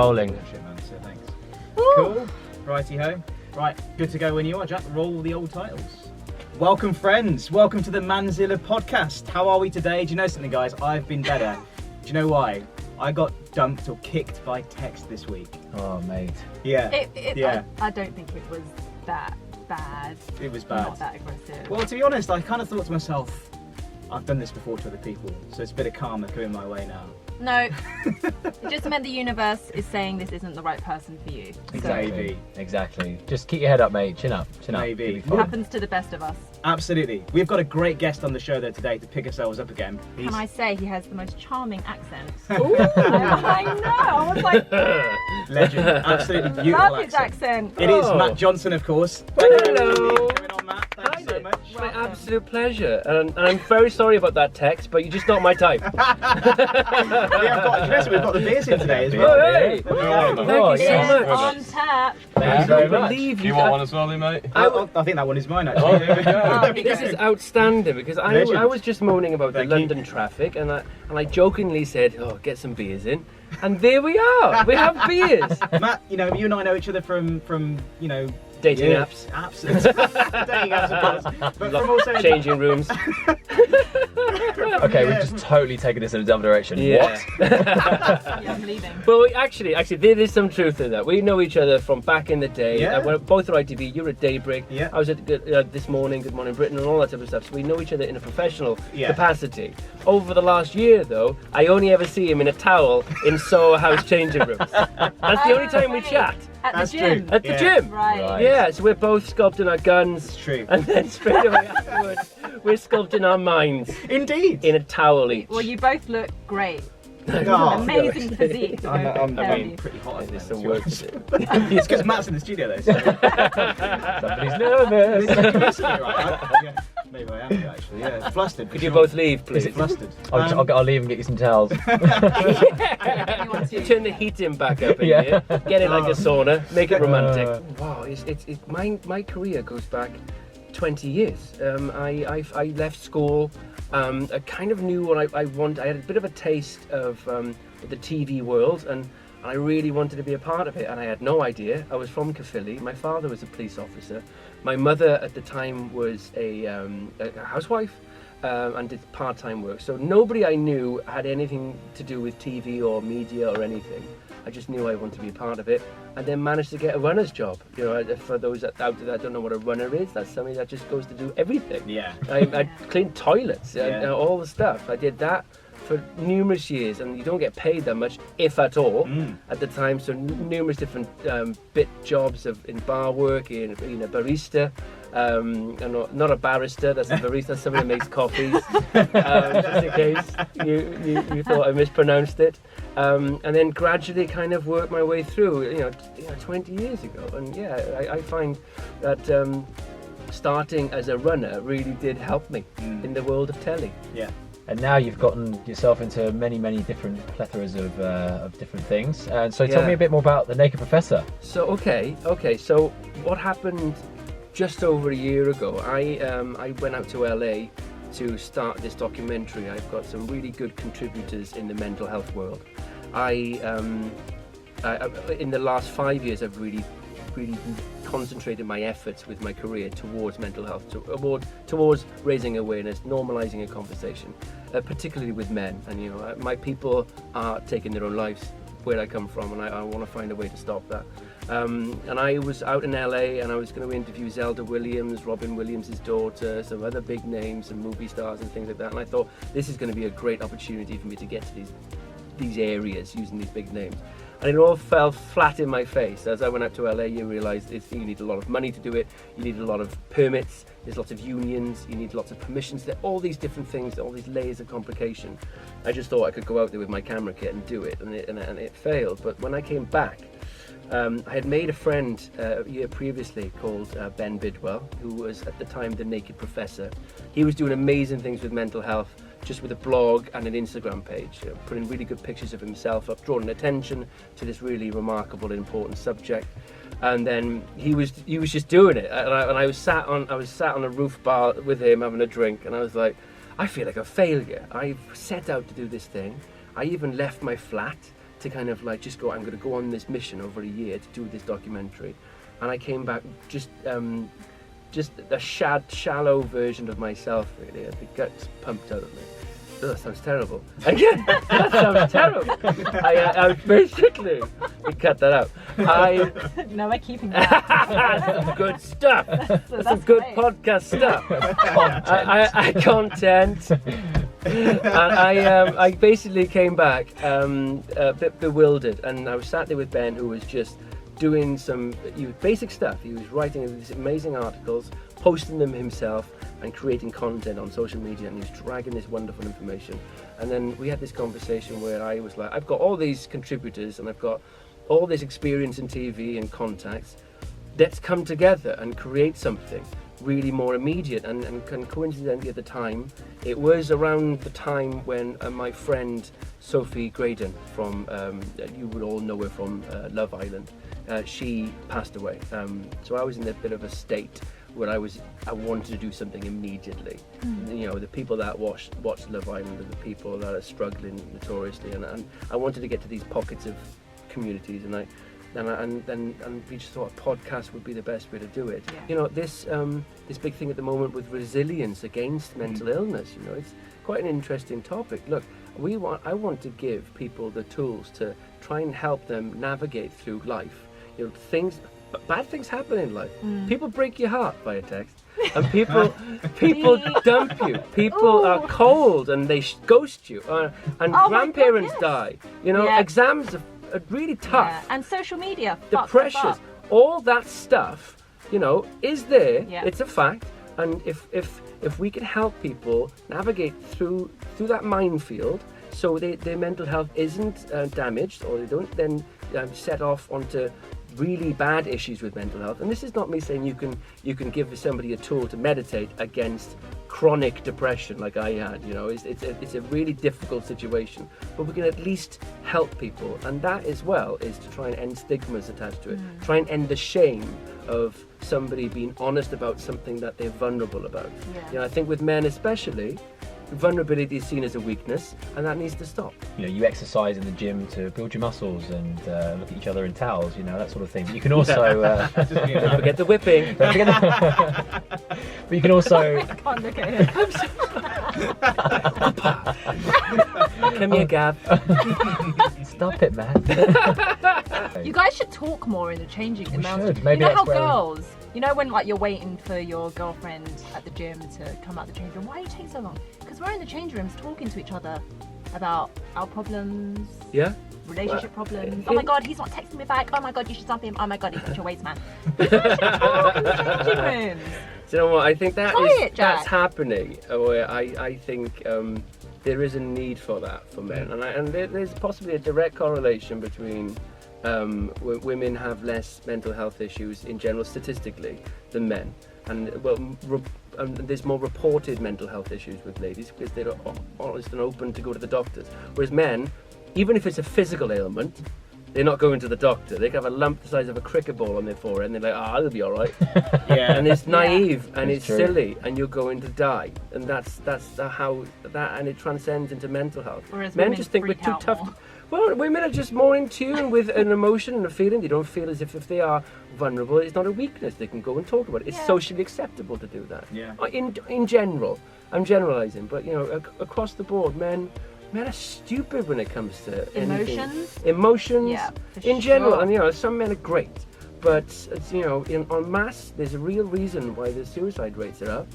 rolling. Shit, man, so thanks. Woo. Cool. Righty-ho. Right, good to go when you are, Jack. Roll the old titles. Welcome, friends. Welcome to the Man-Zilla podcast. How are we today? Do you know something, guys? I've been better. Do you know why? I got dumped or kicked by text this week. Oh, mate. Yeah. Yeah. I don't think it was that bad. It was bad. Not that aggressive. Well, to be honest, I kind of thought to myself, I've done this before to other people, so it's a bit of karma coming my way now. No, it just meant the universe is saying this isn't the right person for you. Maybe. Exactly. Just keep your head up, mate. Chin up. Maybe. You'll be It fine. happens to the best of us. Absolutely. We've got a great guest on the show though today to pick ourselves up again. Can I say he has the most charming accent? Ooh. I know. I was like, Legend. Absolutely beautiful love his accent. It is Oh. Matt Johnson, of course. Hello. Coming on, Matt. Thank you so much. It's my absolute pleasure, and I'm very sorry about that text, but you're just not my type. We've got the beers in today as well. Oh, hey. Yeah. Thank you so It's much. on tap. Thank you I very can't much. believe Do you want one as well, then, mate? I think that one is mine actually. Oh, there we go. There we This go. is outstanding because I Legend. was just moaning about Thank the you. London traffic, and I jokingly said, "Oh, get some beers in," and there we are. We have beers. Matt, you and I know each other from Dating yeah, apps, Absolutely. Dating apps, of course. But from also changing rooms. Okay, we've just totally taken this in a dumb direction. Yeah. Yeah, I'm leaving. Well, actually, there is some truth in that. We know each other from back in the day. Yeah. We're both at ITV. You're at Daybreak. Yeah. I was at This Morning, Good Morning Britain, and all that type of stuff. So we know each other in a professional Yeah. capacity. Over the last year, though, I only ever see him in a towel in Soho House changing rooms. That's the only time we chat. At That's the gym. true. At the Yeah. gym. Right. Right. Yeah, so we're both sculpting our guns. It's true. And then straight away afterwards, we're sculpting our minds Indeed. in a towel each. Well, you both look great. Oh, Amazing physique. I'm Tell being you. pretty hot. There's Isn't some it? work to do. It's because Matt's in the studio though. So. Somebody's nervous. Yeah, maybe I am actually. Yeah, flustered. for Could you sure. both leave, please? Flustered. I'll leave and get you some towels. You want to. Turn the heating back up in Yeah. here. Get it like a sauna. Make it romantic. Uh. Wow, my career goes back 20 years. I left school. I kind of knew what I want. I had a bit of a taste of the TV world, and I really wanted to be a part of it. And I had no idea. I was from Caerphilly. My father was a police officer. My mother at the time was a housewife. And did part-time work. So nobody I knew had anything to do with TV or media or anything. I just knew I wanted to be a part of it, and then managed to get a runner's job. For those out there that don't know what a runner is, that's somebody that just goes to do everything. Yeah. I cleaned toilets, Yeah. all the stuff. I did that for numerous years, and you don't get paid that much, if at all, at the time. So numerous different bit jobs in bar work, in a barista. Not a barrister, that's a barista, that's somebody that makes coffees, just in case you thought I mispronounced it. And then gradually kind of worked my way through, 20 years ago. And yeah, I find that starting as a runner really did help me in the world of telly. Yeah. And now you've gotten yourself into many different plethoras of different things. And so tell Yeah. me a bit more about The Naked Professor. So okay. So what happened just over a year ago? I went out to LA to start this documentary. I've got some really good contributors in the mental health world. In the last 5 years, I've really concentrated my efforts with my career towards mental health, towards raising awareness, normalizing a conversation, particularly with men. And my people are taking their own lives where I come from, and I want to find a way to stop that. And I was out in LA, and I was going to interview Zelda Williams, Robin Williams' daughter, some other big names, some movie stars and things like that. And I thought this is going to be a great opportunity for me to get to these areas using these big names. And it all fell flat in my face. As I went out to LA, you realise you need a lot of money to do it, you need a lot of permits, there's lots of unions, you need lots of permissions, all these different things, all these layers of complication. I just thought I could go out there with my camera kit and do it, and it failed. But when I came back, I had made a friend a year previously called Ben Bidwell, who was at the time the Naked Professor. He was doing amazing things with mental health, just with a blog and an Instagram page, putting really good pictures of himself up, drawing attention to this really remarkable and important subject. And then he was just doing it, and I was sat on a roof bar with him having a drink, and I was like, I feel like a failure. I set out to do this thing. I even left my flat to kind of like just go, I'm going to go on this mission over a year to do this documentary. And I came back just a shallow version of myself, really. The guts pumped out of me. Oh, that sounds terrible. That sounds terrible. I basically, we cut that out. No, we're keeping that. That's good stuff. So That's good great. podcast stuff. Content. And I basically came back a bit bewildered, and I was sat there with Ben, who was just doing some basic stuff. He was writing these amazing articles, posting them himself, and creating content on social media, and he was dragging this wonderful information. And then we had this conversation where I was like, I've got all these contributors and I've got all this experience in TV and contacts. Let's come together and create something really more immediate. And coincidentally at the time, it was around the time when my friend Sophie Graydon from, you would all know her from Love Island, she passed away. So I was in a bit of a state where I wanted to do something immediately. You know, the people that watch Love Island are the people that are struggling notoriously, and I wanted to get to these pockets of communities, and we just thought a podcast would be the best way to do it. Yeah. You know, this big thing at the moment with resilience against mental illness. You know, it's quite an interesting topic. Look, I want to give people the tools to try and help them navigate through life. You know, bad things happen in life. People break your heart via text, and people dump you. People are cold and they ghost you, and grandparents die. You know, exams are really tough. Yeah. And social media. The pressures, all that stuff, you know, is there. Yeah. It's a fact. And if we can help people navigate through that minefield, so their mental health isn't damaged, or they don't then set off onto really bad issues with mental health. And this is not me saying you can give somebody a tool to meditate against chronic depression like I had. You know, it's a really difficult situation, but we can at least help people, and that as well is to try and end stigmas attached to it. Try and end the shame of somebody being honest about something that they're vulnerable about. You know, I think with men especially, vulnerability is seen as a weakness, and that needs to stop. You know, you exercise in the gym to build your muscles and look at each other in towels, you know, that sort of thing. But you can also don't forget the whipping. don't forget but you can also I can't look at him. Come here, Gav. stop it, man. You guys should talk more in the changing We room. should. Maybe you know that's how where girls, you know when like you're waiting for your girlfriend at the gym to come out the change room, why do you take so long? Because we're in the change rooms talking to each other about our problems, relationship problems. Oh my god, he's not texting me back. Oh my god, you should stop him. Oh my god, he's such a waste man. You guys should talk in the changing rooms. Do you know what? I think Try it, Jack. that's happening. Where I think there is a need for that for men, and there's possibly a direct correlation between women have less mental health issues in general statistically than men, and there's more reported mental health issues with ladies because they're honest and open to go to the doctors, whereas men, even if it's a physical ailment, they're not going to the doctor. They can have a lump the size of a cricket ball on their forehead and they're like, it'll be all right. And it's naive and it's true. silly and you're going to die. And that's how that, and it transcends into mental health. Whereas men women just think we're freak too out tough. more. Well, women are just more in tune with an emotion and a feeling. They don't feel as if they are vulnerable, it's not a weakness. They can go and talk about it. It's socially acceptable to do that. In general, I'm generalizing, but you know, across the board, men are stupid when it comes to emotions. Yeah, in general, and you know, some men are great, but it's, you know, en masse, there's a real reason why the suicide rates are up.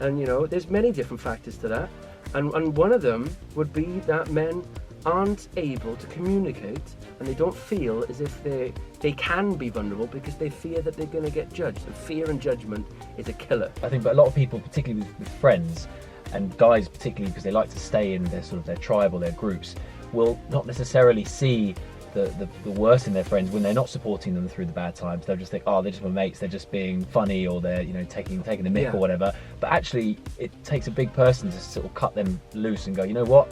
And you know, there's many different factors to that, and one of them would be that men aren't able to communicate, and they don't feel as if they can be vulnerable because they fear that they're going to get judged. And fear and judgment is a killer. I think, but a lot of people, particularly with friends, and guys particularly, because they like to stay in their tribe or their groups, will not necessarily see the worst in their friends when they're not supporting them through the bad times. They'll just think, oh, they're just my mates, they're just being funny, or they're, you know, taking the mick or whatever. But actually, it takes a big person to sort of cut them loose and go, you know what?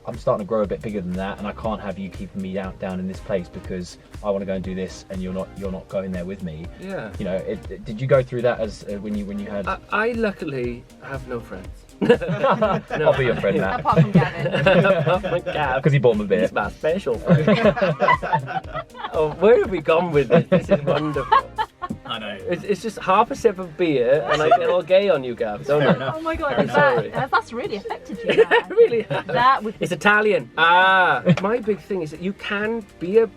I'm starting to grow a bit bigger than that, and I can't have you keeping me down in this place because I want to go and do this, and you're not going there with me. Yeah. You know, did you go through that as when you had? I luckily have no friends. I'll be your friend now. Apart from Gavin. Because he bought him a beer. He's my special friend. Oh, where have we gone with this? This is wonderful. I know. It's just half a sip of beer and I get all gay on you, Gav, don't Fair I? enough. Oh my god, Fair enough. that's really affected you. Yeah, it really has. That would It's Italian. My big thing is that you can be a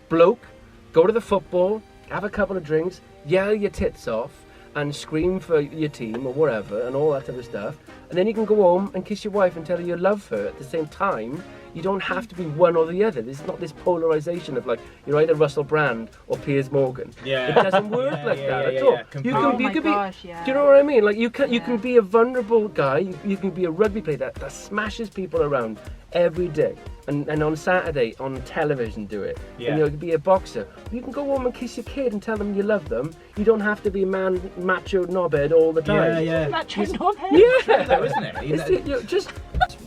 bloke, go to the football, have a couple of drinks, yell your tits off, and scream for your team or whatever, and all that type of stuff. And then you can go home and kiss your wife and tell her you love her at the same time. You don't have to be one or the other. There's not this polarization of like you're either Russell Brand or Piers Morgan. Yeah. It doesn't work like that at all. completely. Oh you my can gosh, be. yeah. Do you know what I mean? Like you can Yeah. be a vulnerable guy. You can be a rugby player that smashes people around every day, and on Saturday on television do it. Yeah. And you can be a boxer. You can go home and kiss your kid and tell them you love them. You don't have to be macho knobhead all the time. Yeah. Macho knobhead. Yeah. Though, isn't it?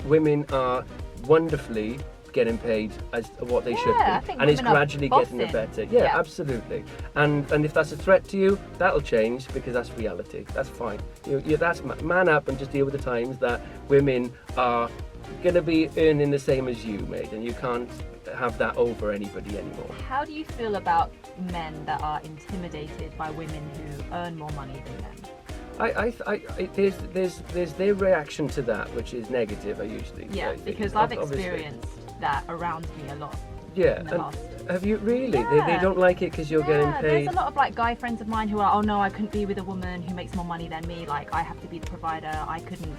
Women are wonderfully getting paid as what they should I be, think and it's women are gradually getting bossing. better. Yeah, Yeah. absolutely. And if that's a threat to you, that'll change because that's reality. That's fine. That's man up and just deal with the times that women are going to be earning the same as you, mate, and you can't have that over anybody anymore. How do you feel about men that are intimidated by women who earn more money than them? There's their reaction to that, which is negative. I usually Because I've obviously. experienced that around me a lot. Yeah, in the and past. have you really? Yeah. They don't like it because you're getting Yeah, paid. there's a lot of like guy friends of mine who are, oh no, I couldn't be with a woman who makes more money than me. Like I have to be the provider. I couldn't,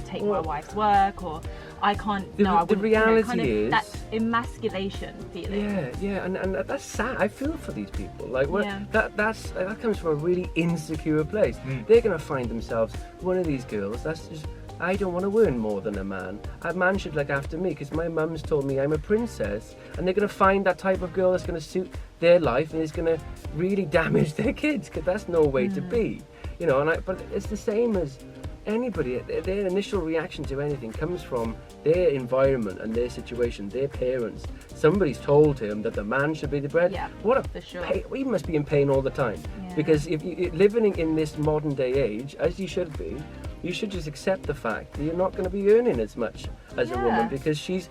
take my Well, wight's work, or I can't. The I wouldn't, reality kind of is that emasculation feeling. Yeah, and that's sad. I feel for these people. Like Yeah. that comes from a really insecure place. They're gonna find themselves one of these girls. That's just. I don't want to earn more than a man. A man should look after me because my mum's told me I'm a princess, and they're going to find that type of girl that's going to suit their life and is going to really damage their kids because that's no way to be, but it's the same as anybody. Their initial reaction to anything comes from their environment and their situation, their parents. Somebody's told him that the man should be the bread. Yeah, what a for sure. We must be in pain all the time. Yeah. Because if you living in this modern day age, as you should be, you should just accept the fact that you're not going to be earning as much as a woman because she's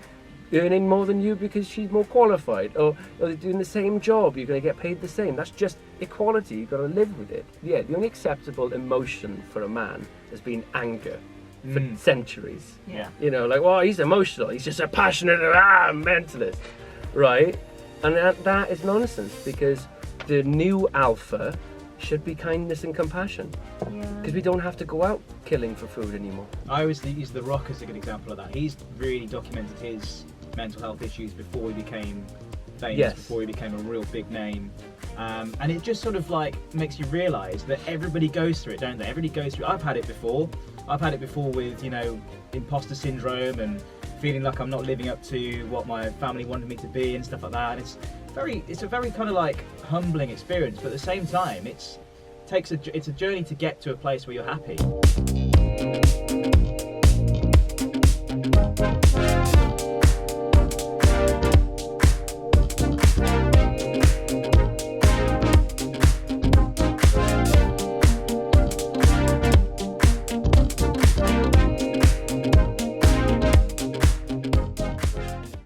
earning more than you because she's more qualified, or they're doing the same job, you're going to get paid the same. That's just equality. You've got to live with it. Yeah, the only acceptable emotion for a man has been anger for centuries. Yeah. He's emotional, he's just a passionate mentalist, right? And that is nonsense because the new alpha should be kindness and compassion. Because we don't have to go out killing for food anymore. I always use The Rock as a good example of that. He's really documented his mental health issues before he became famous, before he became a real big name. And it just sort of like makes you realise that everybody goes through it, don't they? Everybody goes through it. I've had it before. I've had it before with, imposter syndrome and feeling like I'm not living up to what my family wanted me to be and stuff like that. And it's a very kind of like humbling experience, but at the same time, it's a journey to get to a place where you're happy.